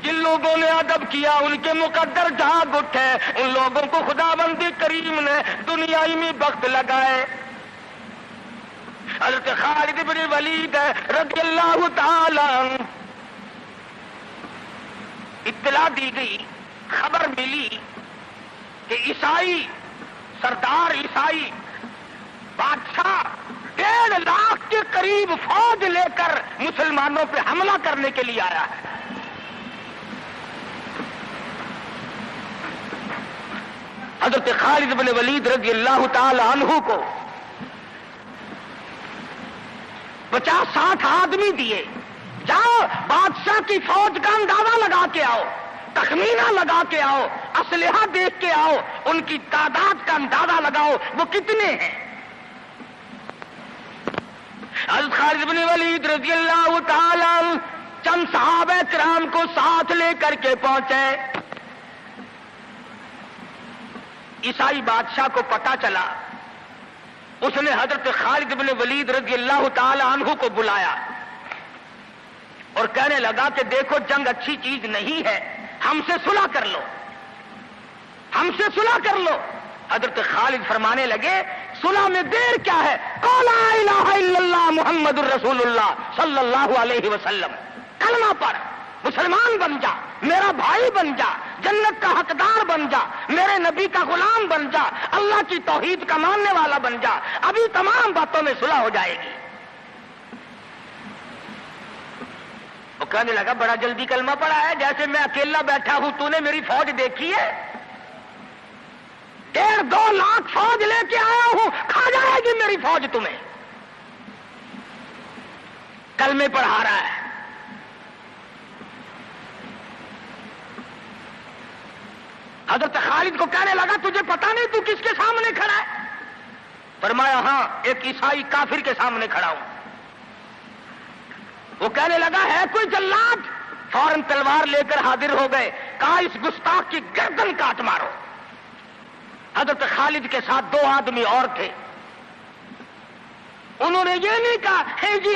جن لوگوں نے ادب کیا ان کے مقدر جاگ اٹھے، ان لوگوں کو خداوند کریم نے دنیائی میں بخت لگائے۔ حضرت خالد بن ولید رضی اللہ تعالی عنہ اطلاع دی گئی، خبر ملی کہ عیسائی سردار عیسائی بادشاہ 1.5 لاکھ کے قریب فوج لے کر مسلمانوں پہ حملہ کرنے کے لیے آیا ہے۔ حضرت خالد بن ولید رضی اللہ تعالی عنہ کو 50-60 آدمی دیے، جاؤ بادشاہ کی فوج کا اندازہ لگا کے آؤ، تخمینہ لگا کے آؤ، اسلحہ دیکھ کے آؤ، ان کی تعداد کا اندازہ لگاؤ وہ کتنے ہیں۔ حضرت خالد بن ولید رضی اللہ تعالی عنہ چند صحابہ کرام کو ساتھ لے کر کے پہنچے۔ عیسائی بادشاہ کو پتا چلا، اس نے حضرت خالد بن ولید رضی اللہ تعالی عنہ کو بلایا اور کہنے لگا کہ دیکھو جنگ اچھی چیز نہیں ہے، ہم سے صلح کر لو، ہم سے صلح کر لو۔ حضرت خالد فرمانے لگے صلح میں دیر کیا ہے، قول لا الہ الا اللہ محمد الرسول اللہ صلی اللہ علیہ وسلم، کلمہ پڑھ، مسلمان بن جا، میرا بھائی بن جا، جنت کا حقدار بن جا، میرے نبی کا غلام بن جا، اللہ کی توحید کا ماننے والا بن جا، ابھی تمام باتوں میں صلح ہو جائے گی۔ وہ کہنے لگا بڑا جلدی کلمہ پڑھا ہے، جیسے میں اکیلا بیٹھا ہوں، تو نے میری فوج دیکھی ہے؟ 1.5-2 لاکھ فوج لے کے آیا ہوں، کھا جائے گی میری فوج تمہیں۔ کلمے پڑھا رہا ہے۔ حضرت خالد کو کہنے لگا تجھے پتا نہیں تو کس کے سامنے کھڑا ہے؟ فرمایا ہاں ایک عیسائی کافر کے سامنے کھڑا ہوں۔ وہ کہنے لگا ہے کوئی جلاد؟ فوراً تلوار لے کر حاضر ہو گئے، کہا اس گستاخ کی گردن کاٹ مارو۔ حضرت خالد کے ساتھ 2 آدمی اور تھے، انہوں نے یہ نہیں کہا ہے جی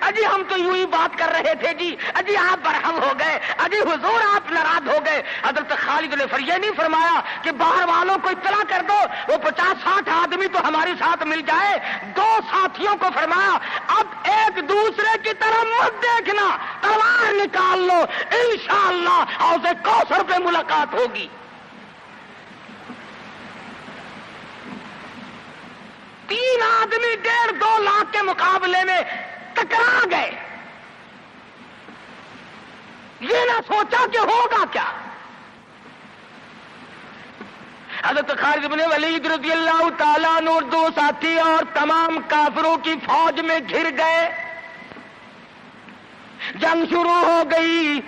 اجی ہم تو یوں ہی بات کر رہے تھے جی، اجی آپ برہم ہو گئے، اجی حضور آپ ناراض ہو گئے۔ حضرت خالد نے یہ نہیں فرمایا کہ باہر والوں کو اطلاع کر دو، وہ 50-60 آدمی تو ہمارے ساتھ مل جائے۔ 2 ساتھیوں کو فرمایا اب ایک دوسرے کی طرف مت دیکھنا، تلوار نکال لو، انشاءاللہ حوض کوثر پہ ملاقات ہوگی۔ 3 آدمی 1.5-2 لاکھ کے مقابلے میں ٹکرا گئے، یہ نہ سوچا کہ ہوگا کیا۔ حضرت خالد بن ولید رضی اللہ تعالیٰ عنہ اور 2 ساتھی اور تمام کافروں کی فوج میں گھر گئے، جنگ شروع ہو گئی۔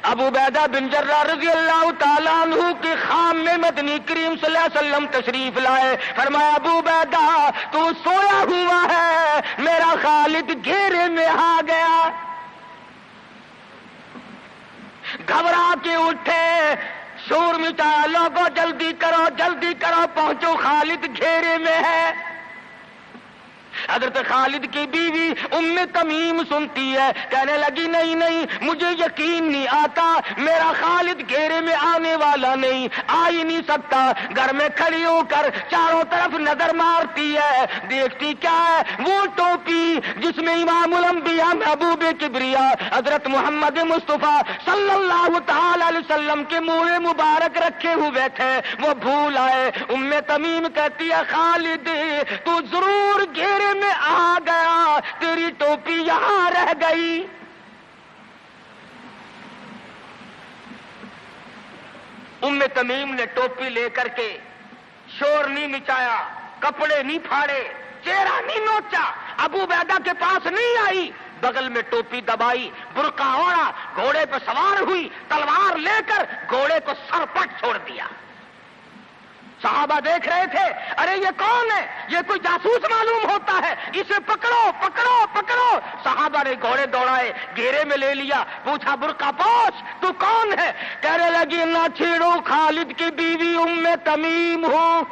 ابو عبیدہ بن جراح رضی اللہ تعالیٰ عنہ کے خام میں مدنی کریم صلی اللہ علیہ وسلم تشریف لائے، فرمایا ابو عبیدہ تو سویا ہوا ہے، میرا خالد گھیرے میں آ گیا۔ گھبرا کے اٹھے، شور مچایا، لوگوں جلدی کرو پہنچو، خالد گھیرے میں ہے۔ حضرت خالد کی بیوی ام تمیم سنتی ہے، کہنے لگی نہیں مجھے یقین نہیں آتا، میرا خالد گھیرے میں آنے والا نہیں، آ ہی نہیں سکتا۔ گھر میں کھڑی ہو کر چاروں طرف نظر مارتی ہے، دیکھتی کیا ہے؟ وہ ٹوپی جس میں امام الانبیاء محبوب کبریا حضرت محمد مصطفیٰ صلی اللہ تعالی علیہ وسلم کے منہ مبارک رکھے ہوئے تھے، وہ بھول آئے۔ ام تمیم کہتی ہے خالد تو ضرور گھیرے میں آ گیا، تیری ٹوپی یہاں رہ گئی۔ ام تمیم نے ٹوپی لے کر کے شور نہیں مچایا، کپڑے نہیں پھاڑے، چہرہ نہیں نوچا، ابو عبیدہ کے پاس نہیں آئی، بغل میں ٹوپی دبائی، برقع اوڑھا، گھوڑے پہ سوار ہوئی، تلوار لے کر گھوڑے کو سر پٹ چھوڑ دیا۔ صحابہ دیکھ رہے تھے، ارے یہ کون ہے؟ یہ کوئی جاسوس معلوم ہوتا ہے، اسے پکڑو۔ صحابہ نے گھوڑے دوڑائے، گھیرے میں لے لیا، پوچھا برقع پوش تو کون ہے؟ کہنے لگی نہ چھیڑو، خالد کی بیوی ام تمیم ہوں۔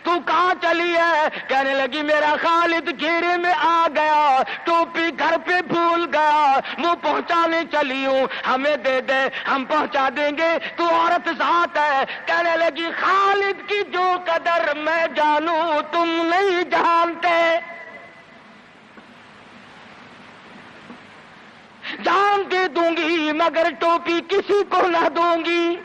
تو کہاں چلی ہے؟ کہنے لگی میرا خالد گھیرے میں آ گیا، ٹوپی گھر پہ بھول گیا، وہ پہنچانے چلی ہوں، ہمیں دے دے ہم پہنچا دیں گے، تو عورت ذات ہے۔ کہنے لگی خالد کی جو قدر میں جانوں تم نہیں جانتے، جان دے دوں گی مگر ٹوپی کسی کو نہ دوں گی۔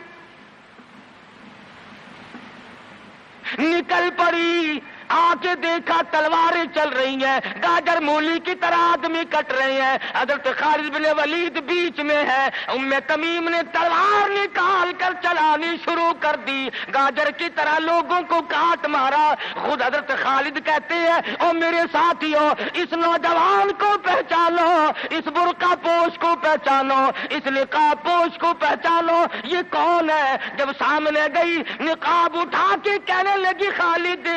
نکل پڑی، آ کے دیکھا تلواریں چل رہی ہیں، گاجر مولی کی طرح آدمی کٹ رہے ہیں، حضرت خالد بن ولید بیچ میں ہے۔ ام تمیم نے تلوار نکال کر چلانی شروع کر دی، گاجر کی طرح لوگوں کو کاٹ مارا۔ خود حضرت خالد کہتے ہیں او میرے ساتھیوں، اس نوجوان کو پہچانو، اس برقع پوش کو پہچانو، اس نقاب پوش کو پہچانو، یہ کون ہے؟ جب سامنے گئی نقاب اٹھا کے کہنے لگی خالد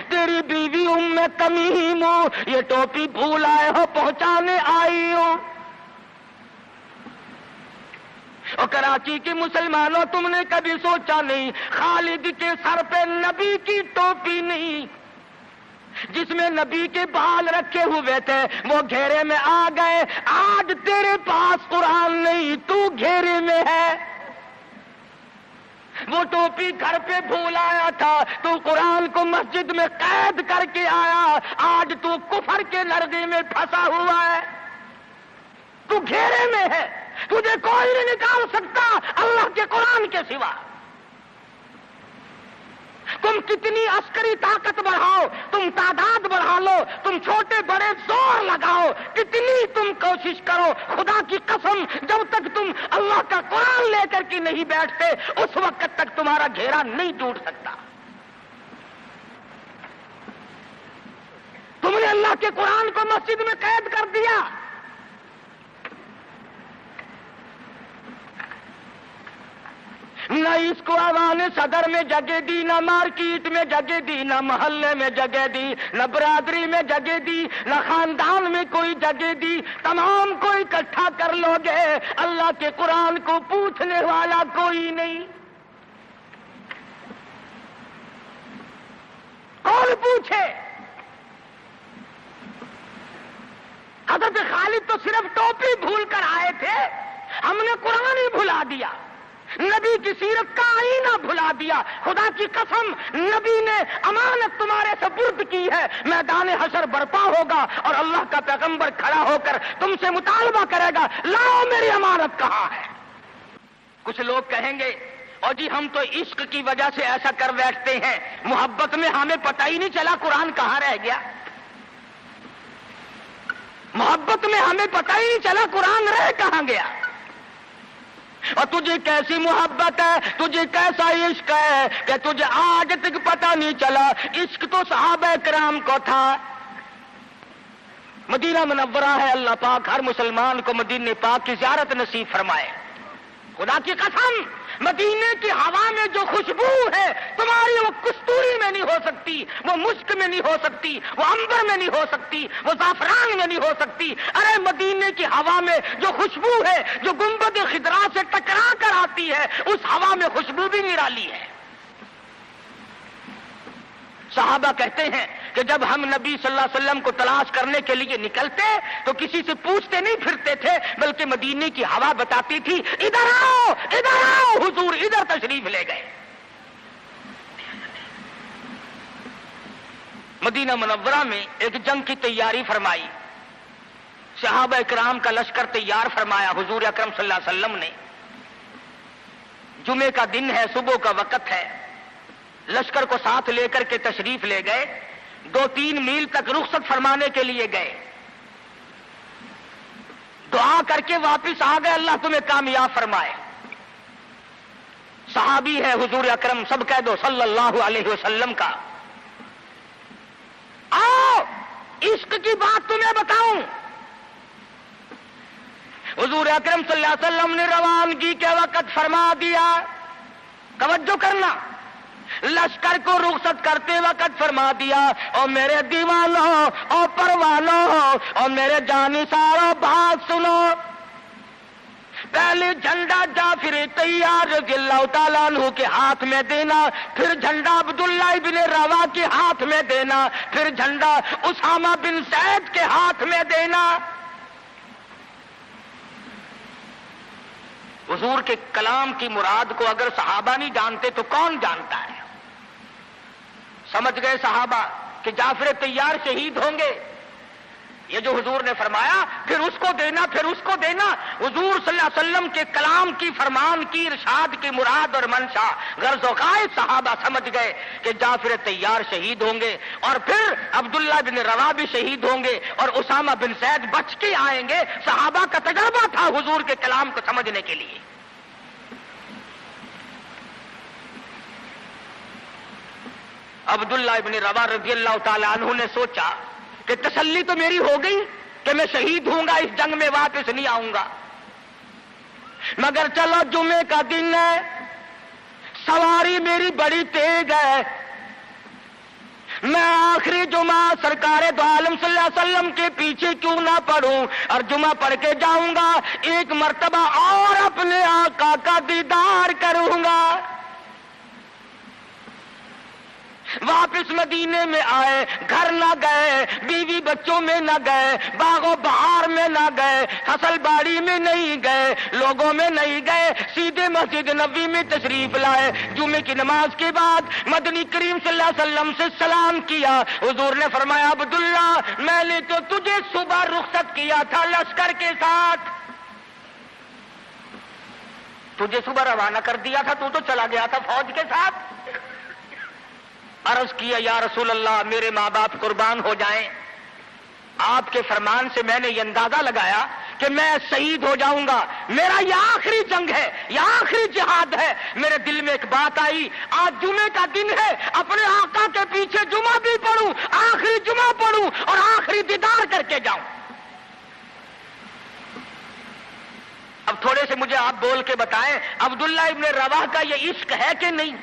تیری بیوی ام تمیم ہوں، یہ ٹوپی بھول آئے ہو، پہنچانے آئی ہوں۔ اور کراچی کے مسلمانوں تم نے کبھی سوچا نہیں خالد کے سر پہ نبی کی ٹوپی نہیں، جس میں نبی کے بال رکھے ہوئے تھے، وہ گھیرے میں آ گئے۔ آج تیرے پاس قرآن نہیں، تو گھیرے میں ہے۔ وہ ٹوپی گھر پہ بھول آیا تھا، تو قرآن کو مسجد میں قید کر کے آیا، آج تو کفر کے لرزے میں پھنسا ہوا ہے، تو گھیرے میں ہے، تجھے کوئی نہیں نکال سکتا اللہ کے قرآن کے سوا۔ تم کتنی عسکری طاقت بڑھاؤ، تم تعداد بڑھا لو، تم چھوٹے بڑے زور لگاؤ، کتنی تم کوشش کرو، خدا کی قسم جب تک تم اللہ کا قرآن لے کر کے نہیں بیٹھتے اس وقت تک تمہارا گھیرا نہیں ٹوٹ سکتا۔ تم نے اللہ کے قرآن کو مسجد میں قید کر دیا۔ نہ اس کو عوام صدر میں جگہ دی، نہ مارکیٹ میں جگہ دی، نہ محلے میں جگہ دی، نہ برادری میں جگہ دی، نہ خاندان میں کوئی جگہ دی۔ تمام کو اکٹھا کر لو گے، اللہ کے قرآن کو پوچھنے والا کوئی نہیں۔ کون پوچھے؟ حضرت خالد تو صرف ٹوپی بھول کر آئے تھے، ہم نے قرآن ہی بھلا دیا، نبی کی سیرت کا آئینہ بھلا دیا۔ خدا کی قسم نبی نے امانت تمہارے سپرد کی ہے، میدان حشر برپا ہوگا اور اللہ کا پیغمبر کھڑا ہو کر تم سے مطالبہ کرے گا، لاؤ میری امانت کہاں ہے؟ کچھ لوگ کہیں گے اور جی ہم تو عشق کی وجہ سے ایسا کر بیٹھتے ہیں، محبت میں ہمیں پتہ ہی نہیں چلا قرآن کہاں رہ گیا، محبت میں ہمیں پتہ ہی نہیں چلا قرآن رہ کہاں گیا۔ اور تجھے کیسی محبت ہے، تجھے کیسا عشق ہے کہ تجھے آج تک پتہ نہیں چلا۔ عشق تو صحابہ کرام کو تھا۔ مدینہ منورہ ہے، اللہ پاک ہر مسلمان کو مدینہ پاک کی زیارت نصیب فرمائے۔ خدا کی قسم مدینے کی ہوا میں جو خوشبو ہے تمہاری، وہ کستوری میں نہیں ہو سکتی، وہ مشک میں نہیں ہو سکتی، وہ عنبر میں نہیں ہو سکتی، وہ زعفران میں نہیں ہو سکتی۔ ارے مدینے کی ہوا میں جو خوشبو ہے، جو گنبد خضرا سے ٹکرا کر آتی ہے، اس ہوا میں خوشبو بھی نرالی ہے۔ صحابہ کہتے ہیں کہ جب ہم نبی صلی اللہ علیہ وسلم کو تلاش کرنے کے لیے نکلتے تو کسی سے پوچھتے نہیں پھرتے تھے، بلکہ مدینے کی ہوا بتاتی تھی ادھر آؤ ادھر آؤ، حضور ادھر تشریف لے گئے۔ مدینہ منورہ میں ایک جنگ کی تیاری فرمائی، صحابہ کرام کا لشکر تیار فرمایا، حضور اکرم صلی اللہ علیہ وسلم نے۔ جمعے کا دن ہے، صبح کا وقت ہے، لشکر کو ساتھ لے کر کے تشریف لے گئے، 2-3 میل تک رخصت فرمانے کے لیے گئے، دعا کر کے واپس آ گئے، اللہ تمہیں کامیاب فرمائے۔ صحابی ہے حضور اکرم، سب کہہ دو صلی اللہ علیہ وسلم کا۔ آؤ عشق کی بات تمہیں بتاؤں، حضور اکرم صلی اللہ علیہ وسلم نے روانگی کے وقت فرما دیا، توجہ کرنا، لشکر کو رخصت کرتے وقت فرما دیا، اور میرے دیوانوں اور پروانوں اور میرے جانثاروں بات سنو، پہلے جھنڈا جعفر طیار رضی اللہ تعالیٰ عنہ کے ہاتھ میں دینا، پھر جھنڈا عبداللہ ابن روا کے ہاتھ میں دینا، پھر جھنڈا اسامہ بن زید کے ہاتھ میں دینا۔ حضور کے کلام کی مراد کو اگر صحابہ نہیں جانتے تو کون جانتا ہے؟ سمجھ گئے صحابہ کہ جعفر طیار شہید ہوں گے، یہ جو حضور نے فرمایا پھر اس کو دینا، پھر اس کو دینا۔ حضور صلی اللہ علیہ وسلم کے کلام کی، فرمان کی، ارشاد کی مراد اور منشا غرض و غائب صحابہ سمجھ گئے کہ جعفر طیار شہید ہوں گے، اور پھر عبداللہ بن روا بھی شہید ہوں گے، اور اسامہ بن زید بچ کے آئیں گے۔ صحابہ کا تجربہ تھا حضور کے کلام کو سمجھنے کے لیے۔ عبداللہ ابن روا رضی اللہ تعالی عنہ نے سوچا کہ تسلی تو میری ہو گئی کہ میں شہید ہوں گا، اس جنگ میں واپس نہیں آؤں گا، مگر چلو جمعے کا دن ہے، سواری میری بڑی تیز ہے، میں آخری جمعہ سرکار دو عالم صلی اللہ علیہ وسلم کے پیچھے کیوں نہ پڑھوں اور جمعہ پڑھ کے جاؤں گا، ایک مرتبہ اور اپنے آقا کا دیدار کروں گا۔ واپس مدینے میں آئے، گھر نہ گئے، بیوی بچوں میں نہ گئے، باغ و بہار میں نہ گئے، فصل باڑی میں نہیں گئے، لوگوں میں نہیں گئے، سیدھے مسجد نبوی میں تشریف لائے۔ جمعے کی نماز کے بعد مدنی کریم صلی اللہ علیہ وسلم سے سلام کیا۔ حضور نے فرمایا عبداللہ میں نے تو تجھے صبح رخصت کیا تھا لشکر کے ساتھ، تجھے صبح روانہ کر دیا تھا، تو چلا گیا تھا فوج کے ساتھ۔ عرض کیا یا رسول اللہ میرے ماں باپ قربان ہو جائیں، آپ کے فرمان سے میں نے یہ اندازہ لگایا کہ میں شہید ہو جاؤں گا، میرا یہ آخری جنگ ہے، یہ آخری جہاد ہے۔ میرے دل میں ایک بات آئی، آج جمعے کا دن ہے، اپنے آقا کے پیچھے جمعہ بھی پڑھوں، آخری جمعہ پڑھوں اور آخری دیدار کر کے جاؤں۔ اب تھوڑے سے مجھے آپ بول کے بتائیں عبداللہ ابن رواح کا یہ عشق ہے کہ نہیں؟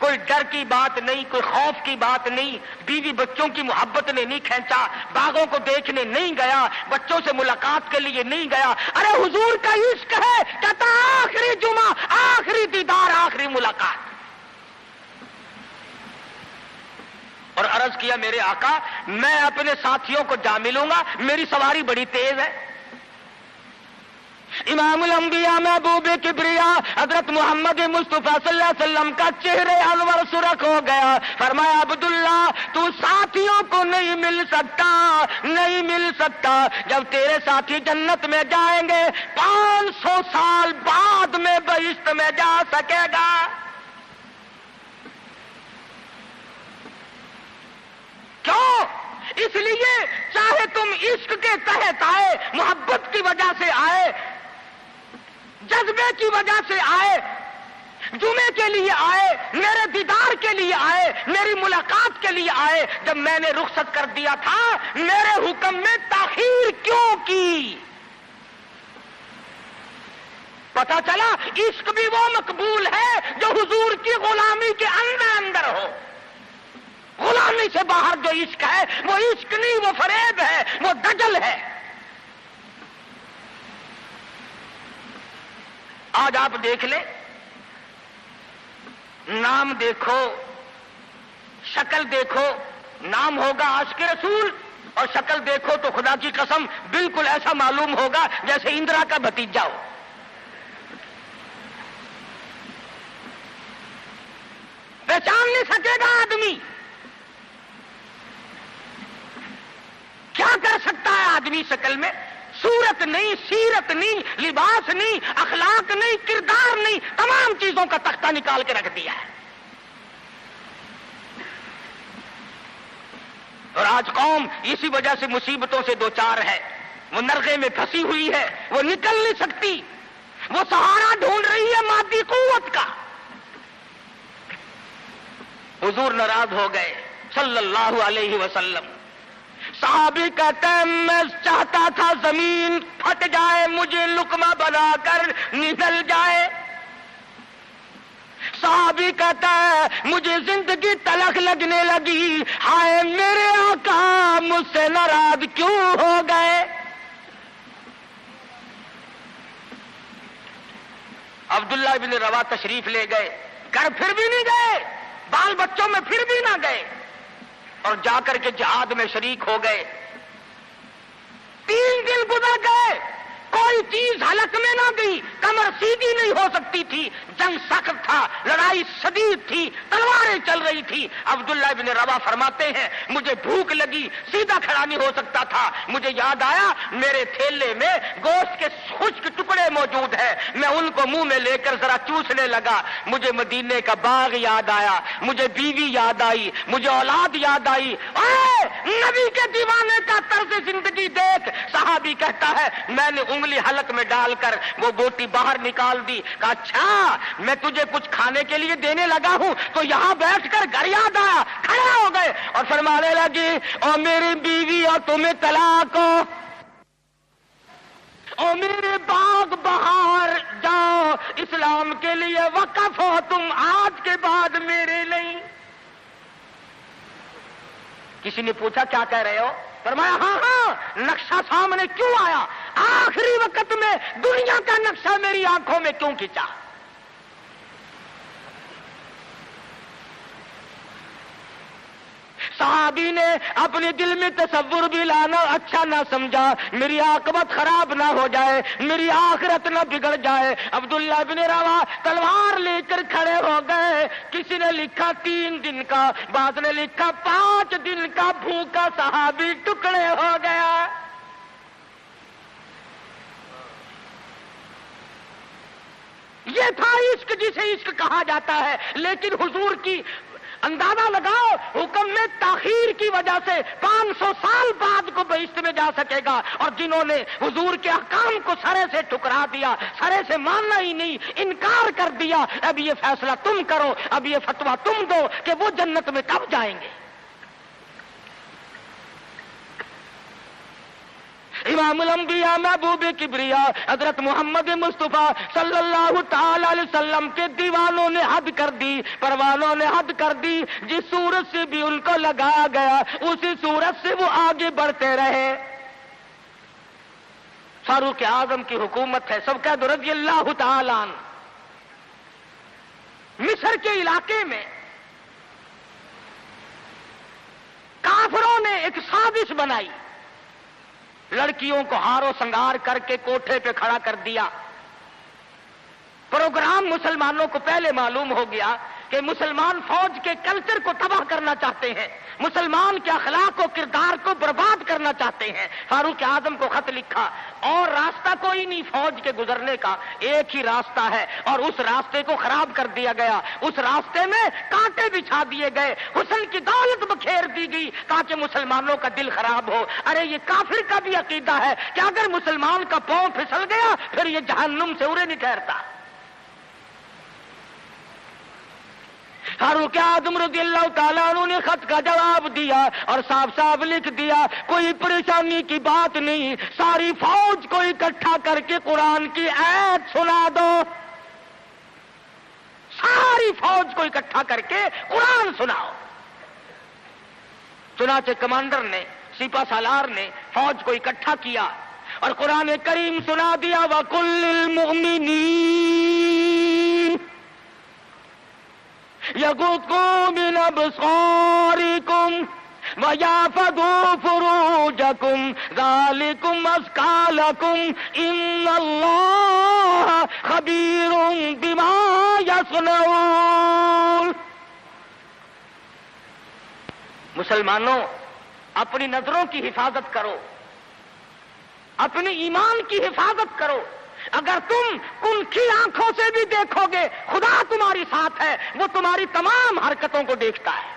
کوئی ڈر کی بات نہیں، کوئی خوف کی بات نہیں، بیوی بچوں کی محبت نے نہیں کھینچا، باغوں کو دیکھنے نہیں گیا، بچوں سے ملاقات کے لیے نہیں گیا۔ ارے حضور کا عشق ہے، کہتا آخری جمعہ، آخری دیدار، آخری ملاقات۔ اور عرض کیا میرے آقا میں اپنے ساتھیوں کو جا ملوں گا، میری سواری بڑی تیز ہے۔ امام الانبیاء محبوب کبریا حضرت محمد مصطفیٰ صلی اللہ علیہ وسلم کا چہرے انور سرخ ہو گیا۔ فرمایا عبداللہ تو ساتھیوں کو نہیں مل سکتا، نہیں مل سکتا، جب تیرے ساتھی جنت میں جائیں گے 500 سال بعد میں بہشت میں جا سکے گا۔ کیوں؟ اس لیے چاہے تم عشق کے تحت آئے، محبت کی وجہ سے آئے، جذبے کی وجہ سے آئے، جمعے کے لیے آئے، میرے دیدار کے لیے آئے، میری ملاقات کے لیے آئے، جب میں نے رخصت کر دیا تھا میرے حکم میں تاخیر کیوں کی؟ پتہ چلا عشق بھی وہ مقبول ہے جو حضور کی غلامی کے اندر اندر ہو۔ غلامی سے باہر جو عشق ہے وہ عشق نہیں، وہ فریب ہے، وہ دجل ہے۔ آج آپ دیکھ لیں، نام دیکھو، شکل دیکھو، نام ہوگا عاشق رسول اور شکل دیکھو تو خدا کی قسم بالکل ایسا معلوم ہوگا جیسے اندرا کا بھتیجا ہو۔ پہچان نہیں سکے گا آدمی۔ کیا کر سکتا ہے آدمی شکل میں؟ صورت نہیں، سیرت نہیں، لباس نہیں، اخلاق نہیں، کردار نہیں، تمام چیزوں کا تختہ نکال کے رکھ دیا ہے۔ اور آج قوم اسی وجہ سے مصیبتوں سے دوچار ہے، وہ نرغے میں پھنسی ہوئی ہے، وہ نکل نہیں سکتی، وہ سہارا ڈھونڈ رہی ہے مادی قوت کا۔ حضور ناراض ہو گئے صلی اللہ علیہ وسلم۔ صحابی کہتے ہیں میں چاہتا تھا زمین پھٹ جائے، مجھے لقمہ بنا کر نگل جائے۔ صحابی کہتا ہے مجھے زندگی تلخ لگنے لگی، ہائے میرے آقا مجھ سے ناراض کیوں ہو گئے؟ عبداللہ بن روا تشریف لے گئے، گھر پھر بھی نہیں گئے، بال بچوں میں پھر بھی نہ گئے، اور جا کر کے جہاد میں شریک ہو گئے۔ 3 دن گزر گئے، کوئی چیز حلق میں نہ گئی، کمر سیدھی نہیں ہو سکتی تھی، جنگ سخت تھا، لڑائی شدید تھی، تلواریں چل رہی تھی۔ عبداللہ بن روا فرماتے ہیں مجھے بھوک لگی، سیدھا کھڑا نہیں ہو سکتا تھا، مجھے یاد آیا میرے تھیلے میں گوشت کے خشک ٹکڑے موجود ہیں، میں ان کو منہ میں لے کر ذرا چوسنے لگا، مجھے مدینے کا باغ یاد آیا، مجھے بیوی یاد آئی، مجھے اولاد یاد آئی۔ اے نبی کے دیوانے کا طرز زندگی دیکھ۔ صحابی کہتا ہے میں نے انگلی حلق میں ڈال کر وہ بوٹی باہر نکال دی، کہا اچھا میں تجھے کچھ کھانے کے لیے دینے لگا ہوں تو یہاں بیٹھ کر گھر یاد آیا، کھڑے ہو گئے اور فرمانے لگی اور میری بیوی اور تمہیں طلاق ہو، اور میرے باغ بہار جاؤ، اسلام کے لیے وقف ہو تم، آج کے بعد میرے نہیں۔ کسی نے پوچھا کیا کہہ رہے ہو؟ فرمایا ہاں ہاں، نقشہ سامنے کیوں آیا؟ آخری وقت میں دنیا کا نقشہ میری آنکھوں میں کیوں کھینچا؟ صحابی نے اپنے دل میں تصور بھی لانا اچھا نہ سمجھا، میری عاقبت خراب نہ ہو جائے، میری آخرت نہ بگڑ جائے۔ عبداللہ بن روا تلوار لے کر کھڑے ہو گئے۔ کسی نے لکھا 3 دن کا، بعض نے لکھا 5 دن کا بھوکا صحابی ٹکڑے ہو گیا۔ یہ تھا عشق جسے عشق کہا جاتا ہے، لیکن حضور کی اندازہ لگاؤ حکم میں تاخیر کی وجہ سے 500 سال بعد کو بہشت میں جا سکے گا، اور جنہوں نے حضور کے احکام کو سرے سے ٹھکرا دیا، سرے سے ماننا ہی نہیں، انکار کر دیا، اب یہ فیصلہ تم کرو، اب یہ فتویٰ تم دو کہ وہ جنت میں کب جائیں گے۔ امام الانبیاء محبوب کبریا حضرت محمد مصطفیٰ صلی اللہ تعالی علیہ وسلم کے دیوانوں نے حد کر دی، پروانوں نے حد کر دی، جس صورت سے بھی ان کو لگایا گیا اسی صورت سے وہ آگے بڑھتے رہے۔ فاروق اعظم کی حکومت ہے، سب کہہ دو رضی اللہ تعالی عنہ۔ مصر کے علاقے میں کافروں نے ایک سازش بنائی، لڑکیوں کو ہار و سنگار کر کے کوٹھے پہ کھڑا کر دیا۔ پروگرام مسلمانوں کو پہلے معلوم ہو گیا کہ مسلمان فوج کے کلچر کو تباہ کرنا چاہتے ہیں، مسلمان کے اخلاق و کردار کو برباد کرنا چاہتے ہیں۔ فاروق اعظم کو خط لکھا، اور راستہ کوئی نہیں فوج کے گزرنے کا، ایک ہی راستہ ہے، اور اس راستے کو خراب کر دیا گیا، اس راستے میں کانٹے بچھا دیے گئے، حسن کی دولت بکھیر دی گئی تاکہ مسلمانوں کا دل خراب ہو۔ ارے یہ کافر کا بھی عقیدہ ہے کہ اگر مسلمان کا پاؤں پھسل گیا پھر یہ جہنم سے ارے نہیں ٹھہرتا۔ فاروق اعظم رضی اللہ تعالیٰ عنہ نے خط کا جواب دیا اور صاف صاف لکھ دیا کوئی پریشانی کی بات نہیں، ساری فوج کو اکٹھا کر کے قرآن کی آیت سنا دو، ساری فوج کو اکٹھا کر کے قرآن سناؤ۔ چنانچہ کمانڈر نے، سپہ سالار نے فوج کو اکٹھا کیا اور قرآن کریم سنا دیا، وَقُلْ لِلْمُؤْمِنِينَ يَغُضُّوا مِنْ أَبْصَارِكُمْ وَيَحْفَظُوا فُرُوجَكُمْ ذَلِكُمْ أَزْكَىٰ لَكُمْ إِنَّ اللَّهَ خَبِيرٌ بِمَا يَصْنَعُونَ۔ مسلمانوں اپنی نظروں کی حفاظت کرو، اپنی ایمان کی حفاظت کرو۔ اگر تم کنکھی آنکھوں سے بھی دیکھو گے خدا تمہاری ساتھ ہے، وہ تمہاری تمام حرکتوں کو دیکھتا ہے۔